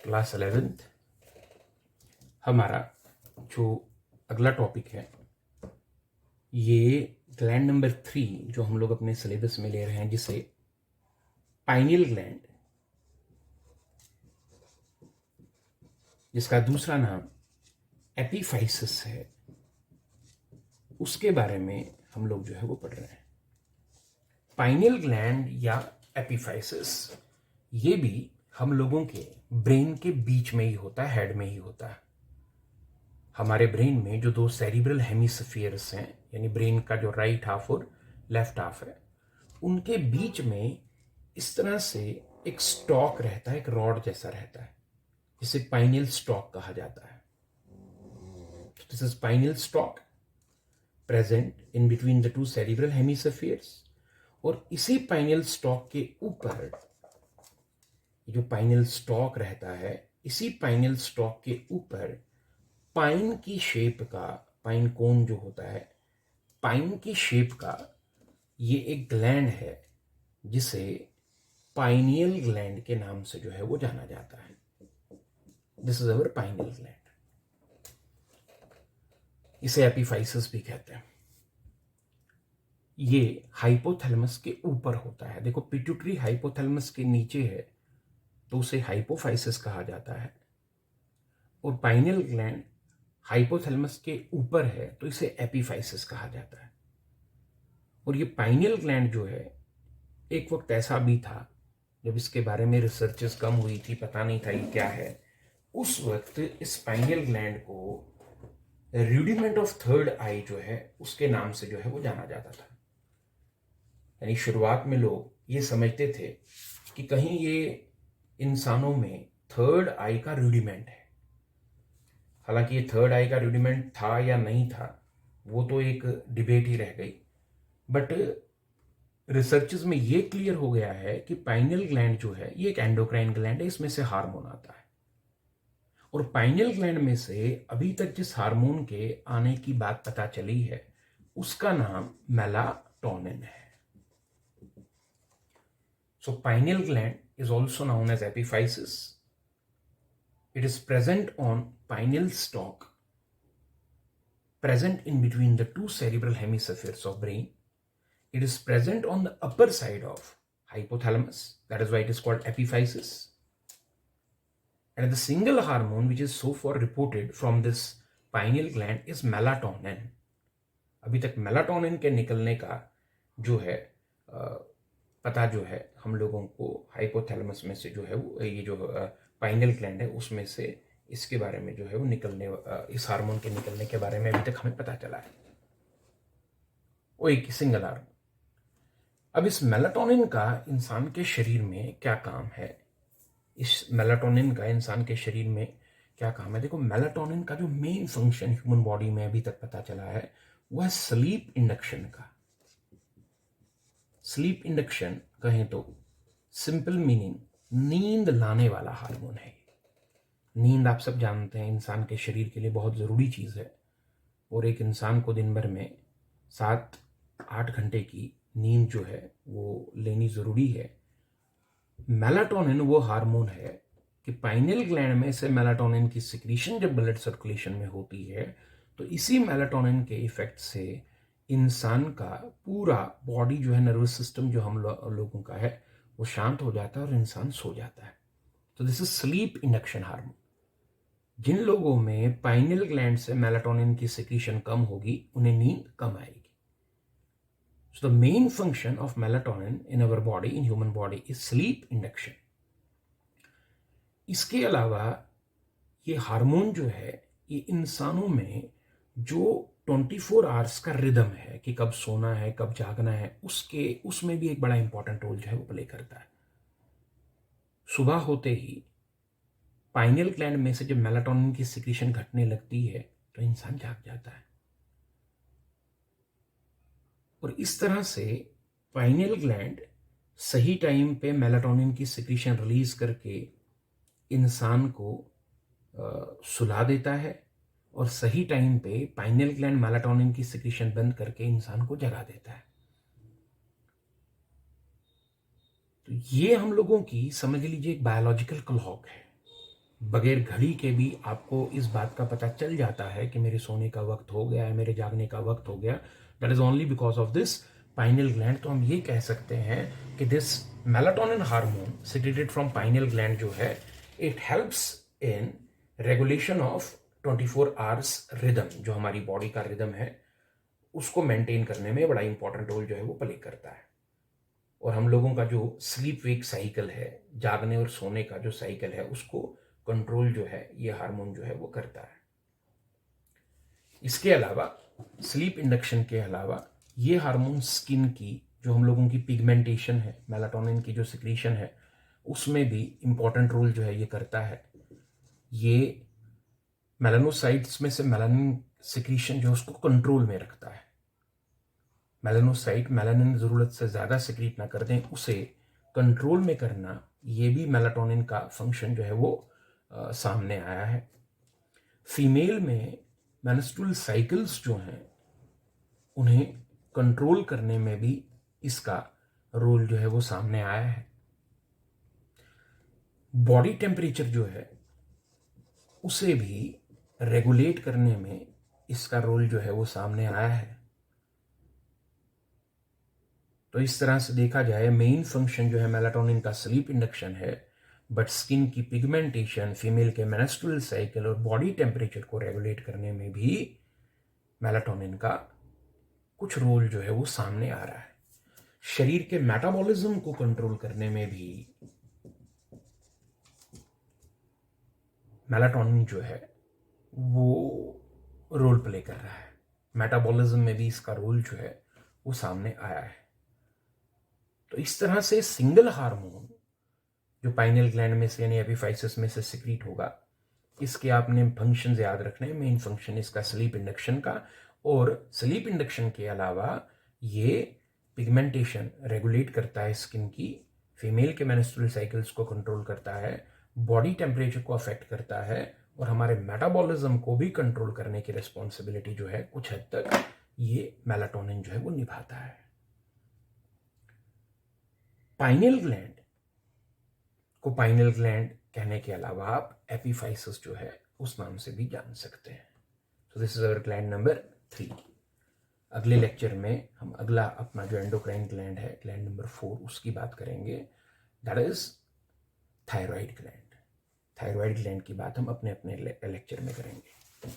Class 11th हमारा जो अगला टॉपिक है ये ग्लैंड नंबर 3 जो हम लोग अपने सिलेबस में ले रहे हैं, जिसे पाइनियल ग्लैंड, जिसका दूसरा नाम एपीफाइसिस है, उसके बारे में हम लोग जो है वो पढ़ रहे हैं। पाइनियल ग्लैंड या एपीफाइसिस ये भी हम लोगों के ब्रेन के बीच में ही होता है, हेड में ही होता है। हमारे ब्रेन में जो दो सेरिब्रल हेमिस्फीयर्स हैं, यानी ब्रेन का जो राइट हाफ और लेफ्ट हाफ है, उनके बीच में इस तरह से एक स्टॉक रहता है, एक रॉड जैसा रहता है, जिसे पाइनियल स्टॉक कहा जाता है। This is pineal stalk present in between the two cerebral hemispheres. और इसी पाइनियल स्टॉक के ऊपर जो पाइनियल स्टॉक रहता है, इसी पाइनियल स्टॉक के ऊपर पाइन की शेप का, पाइन कोन जो होता है, पाइन की शेप का ये एक ग्लैंड है, जिसे पाइनियल ग्लैंड के नाम से जो है वो जाना जाता है। This is our pineal gland. इसे एपीफाइसिस भी कहते हैं। ये हाइपोथैलेमस के ऊपर होता है। देखो, पिट्यूटरी हाइपोथैलेमस के नीचे है तो उसे हाइपोफाइसिस कहा जाता है, और पाइनियल ग्लैंड हाइपोथैलेमस के ऊपर है तो इसे एपीफाइसिस कहा जाता है। और ये पाइनियल ग्लैंड जो है, एक वक्त ऐसा भी था जब इसके बारे में रिसर्चेस कम हुई थी, पता नहीं था ये क्या है। उस वक्त इस पाइनियल ग्लैंड को रूडिमेंट ऑफ थर्ड आई जो है उसके नाम से जो है वो जाना जाता था। यानी शुरुआत में लोग ये समझते थे कि कहीं ये इंसानों में थर्ड आई का रूडिमेंट है। हालांकि ये थर्ड आई का रूडिमेंट था या नहीं था, वो तो एक डिबेट ही रह गई। बट रिसर्चेस में ये क्लियर हो गया है कि पाइनियल ग्लैंड जो है ये एक एंडोक्राइन ग्लैंड है, इसमें से हार्मोन आता है। और पाइनियल ग्लैंड में से अभी तक जिस हार्मोन के आने की बात पता चली है उसका नाम मेलाटोनिन है। So pineal gland is also known as epiphysis. It is present on pineal stalk, present in between the two cerebral hemispheres of brain. It is present on the upper side of hypothalamus. That is why it is called epiphysis. And the single hormone which is so far reported from this pineal gland is melatonin. अभी तक melatonin के निकलने का जो है पता जो है हम लोगों को हाइपोथैलेमस में से जो है वो ये जो पाइनियल ग्लैंड है उसमें से इसके बारे में जो है वो निकलने, इस हार्मोन के निकलने के बारे में अभी तक हमें पता चला है। वो एक सिंगल हार्मोन। अब इस मेलाटोनिन का इंसान के शरीर में क्या काम है, इस मेलाटोनिन का इंसान के शरीर में क्या काम है? देखो, मेलाटोनिन का जो मेन फंक्शन ह्यूमन बॉडी में अभी तक पता चला है वो है स्लीप इंडक्शन का। स्लीप इंडक्शन कहें तो सिंपल मीनिंग नींद लाने वाला हार्मोन है। नींद आप सब जानते हैं इंसान के शरीर के लिए बहुत ज़रूरी चीज़ है, और एक इंसान को दिन भर में 7-8 घंटे की नींद जो है वो लेनी ज़रूरी है। मेलाटोनिन वो हार्मोन है कि पाइनियल ग्लैंड में से मेलाटोनिन की सिक्रीशन जब ब्लड सर्कुलेशन में होती है तो इसी मेलाटोनिन के इफेक्ट से इंसान का पूरा बॉडी जो है, नर्वस सिस्टम जो हम लोगों का है, वो शांत हो जाता है और इंसान सो जाता है। तो this is sleep induction hormone. जिन लोगों में पाइनियल ग्लैंड से मेलाटोनिन की सिक्रीशन कम होगी उन्हें नींद कम आएगी। So the main function of melatonin in our body, in human body, is sleep induction. इसके अलावा ये हार्मोन जो है ये इंसानों में जो 24 आवर्स का रिदम है कि कब सोना है कब जागना है, उसमें भी एक बड़ा इंपॉर्टेंट रोल जो है वो प्ले करता है। सुबह होते ही पाइनियल ग्लैंड में से जब मेलाटोनिन की सिक्रीशन घटने लगती है तो इंसान जाग जाता है। और इस तरह से पाइनियल ग्लैंड सही टाइम पे मेलाटोनिन की सिक्रीशन रिलीज करके इंसान को सुला देता है, और सही टाइम पे पाइनियल ग्लैंड मेलाटोनिन की सिक्रीशन बंद करके इंसान को जगा देता है। तो ये हम लोगों की, समझ लीजिए, एक बायोलॉजिकल क्लॉक है। बगैर घड़ी के भी आपको इस बात का पता चल जाता है कि मेरे सोने का वक्त हो गया है, मेरे जागने का वक्त हो गया, that is only because of this pineal gland. तो हम ये कह सकते हैं कि this melatonin hormone secreted from pineal gland जो है, it helps in regulation of 24 hours rhythm, जो हमारी बॉडी का रिदम है उसको मेंटेन करने में बड़ा इंपॉर्टेंट रोल जो है वो प्ले करता है। और हम लोगों का जो स्लीप वेक साइकिल है, जागने और सोने का जो साइकिल है, उसको कंट्रोल जो है ये हार्मोन जो है वो करता है। इसके अलावा स्लीप इंडक्शन के अलावा ये हार्मोन स्किन की जो हम लोगों की पिगमेंटेशन है, मेलाटोनिन की जो सिक्रीशन है, उसमें भी इंपॉर्टेंट रोल जो है ये करता है। ये मेलानोसाइट्स में से मेलानिन सिक्रीशन जो है उसको कंट्रोल में रखता है। मेलानोसाइट मेलानिन जरूरत से ज्यादा सिक्रीट ना कर दें, उसे कंट्रोल में करना, ये भी मेलाटोनिन का फंक्शन जो है वो सामने आया है। फीमेल में मेंस्ट्रुअल साइकिल्स जो हैं उन्हें कंट्रोल करने में भी इसका रोल जो है वो सामने आया है। बॉडी टेम्परेचर जो है उसे भी रेगुलेट करने में इसका रोल जो है वो सामने आया है। तो इस तरह से देखा जाए मेन फंक्शन जो है मेलाटोनिन का स्लीप इंडक्शन है, बट स्किन की पिगमेंटेशन, फीमेल के मेंस्ट्रुअल साइकिल और बॉडी टेम्परेचर को रेगुलेट करने में भी मेलाटोनिन का कुछ रोल जो है वो सामने आ रहा है। शरीर के मेटाबॉलिज्म को कंट्रोल करने में भी मेलाटोनिन जो है वो रोल प्ले कर रहा है। मेटाबॉलिज्म में भी इसका रोल जो है वो सामने आया है। तो इस तरह से सिंगल हार्मोन जो पाइनियल ग्लैंड में से यानी एपिफाइसिस में से सिक्रीट होगा, इसके आपने फंक्शंस याद रखने हैं। मेन फंक्शन इसका स्लीप इंडक्शन का, और स्लीप इंडक्शन के अलावा ये पिगमेंटेशन रेगुलेट करता है स्किन की, फीमेल के मेंस्ट्रुअल साइकिल्स को कंट्रोल करता है, बॉडी टेम्परेचर को अफेक्ट करता है, और हमारे मेटाबॉलिज्म को भी कंट्रोल करने की रिस्पॉन्सिबिलिटी जो है कुछ हद तक ये मेलाटोनिन जो है वो निभाता है। पाइनियल ग्लैंड को पाइनियल ग्लैंड कहने के अलावा आप एपिफाइसिस जो है उस नाम से भी जान सकते हैं। So this is our gland number 3। अगले लेक्चर में हम अगला अपना जो एंडोक्राइन ग्लैंड है, ग्लैंड नंबर 4, उसकी बात करेंगे, that is thyroid gland. Thyroid gland की बात हम अपने अपने लेक्चर में करेंगे।